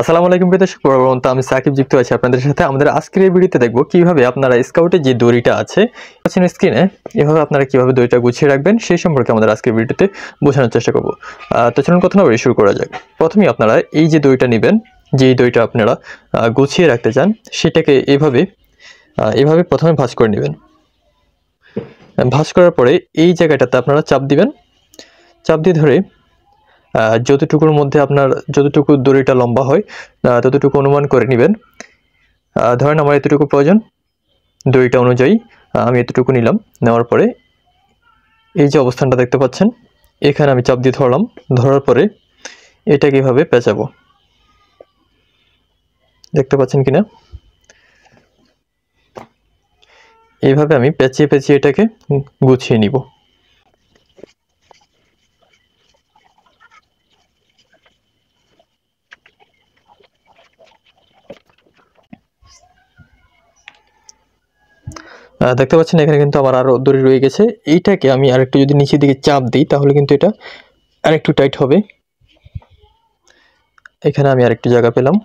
আসসালামু আলাইকুম প্রিয় দর্শক, আমি সাকিব যুক্ত আছি আপনাদের সাথে। আমাদের আজকের এই ভিডিওতে দেখব কিভাবে আপনারা স্কাউটে যে দড়িটা আছে স্ক্রিনে, এভাবে আপনারা কিভাবে দড়িটা গুছিয়ে রাখবেন সেই সম্পর্কে আমাদের আজকের ভিডিওতে বোঝানোর চেষ্টা করব। তো চলুন কথা না বলে শুরু করা যাক। প্রথমেই আপনারা এই যে দড়িটা নেবেন, যে দড়িটা আপনারা গুছিয়ে রাখতে চান, সেটাকে এভাবে প্রথমে ভাঁজ করে নেবেন। ভাঁজ করার পরে এই জায়গাটাতে আপনারা চাপ দিবেন। চাপ দিয়ে ধরে যতটুকুর মধ্যে আপনার যতটুকু দড়িটা লম্বা হয় ততটুকু অনুমান করে নেবেন। ধরেন আমার এতটুকু প্রয়োজন, দড়িটা অনুযায়ী আমি এতটুকু নিলাম। নেওয়ার পরে এই যে অবস্থানটা দেখতে পাচ্ছেন, এখানে আমি চাপ দিয়ে ধরলাম। ধরার পরে এটাকে এভাবে পেঁচাবো, দেখতে পাচ্ছেন কিনা। এইভাবে আমি পেঁচিয়ে পেঁচিয়ে এটাকে গুছিয়ে নিব। দেখতে পাচ্ছেন এখানে কিন্তু আমার আরো দড়ি রয়ে গেছে। এইটাকে আমি আরেকটু যদি নিচের দিকে চাপ দিই তাহলে কিন্তু এটা আরেকটু টাইট হবে। এখানে আমি আরেকটু জায়গা পেলাম।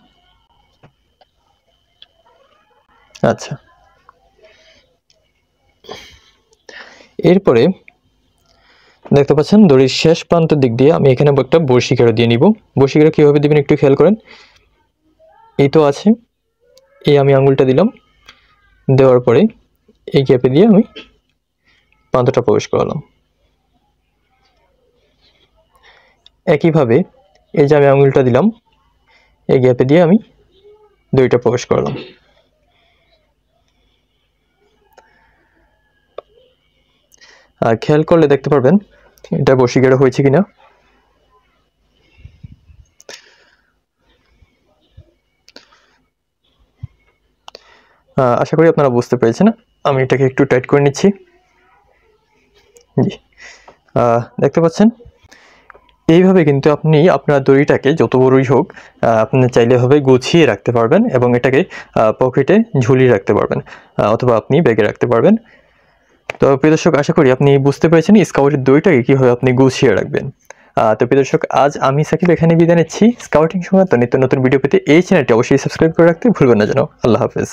আচ্ছা, এরপরে দেখতে পাচ্ছেন দড়ির শেষ প্রান্তের দিক দিয়ে আমি এখানে একটা বড়শি কাঁটা দিয়ে নিব। বড়শি কাঁটা কীভাবে দেবেন একটু খেয়াল করেন। এই তো আছে, এই আমি আঙুলটা দিলাম। দেওয়ার পরে এই গ্যাপে দিয়ে আমি প্রান্তটা প্রবেশ করালাম। একইভাবে এই যে আমি আঙুলটা দিলাম, এই গ্যাপে দিয়ে আমি দড়িটা প্রবেশ করালাম। আর খেয়াল করলে দেখতে পারবেন এটা বড়শি কাঁটা হয়েছে কিনা। আশা করি আপনারা বুঝতে পেরেছেন। আমি এটাকে একটু টাইট করে নিচ্ছি। জি, দেখতে পাচ্ছেন এইভাবে কিন্তু আপনি আপনার দড়িটাকে যত বড়ই হোক আপনি চাইলে এভাবে গুছিয়ে রাখতে পারবেন এবং এটাকে পকেটে ঝুলিয়ে রাখতে পারবেন, অথবা আপনি ব্যাগে রাখতে পারবেন। তো প্রিয় দর্শক, আশা করি আপনি বুঝতে পেরেছেন স্কাউটের দড়িটাকে কীভাবে আপনি গুছিয়ে রাখবেন। তো প্রিয় দর্শক, আজ আমি সাকিব এখানে বিদায় নিচ্ছি। স্কাউটিং সংক্রান্ত নিত্য নতুন ভিডিও পেতে এই চ্যানেলটি অবশ্যই সাবস্ক্রাইব করে রাখতে ভুলবেন না যেন। আল্লাহ হাফেজ।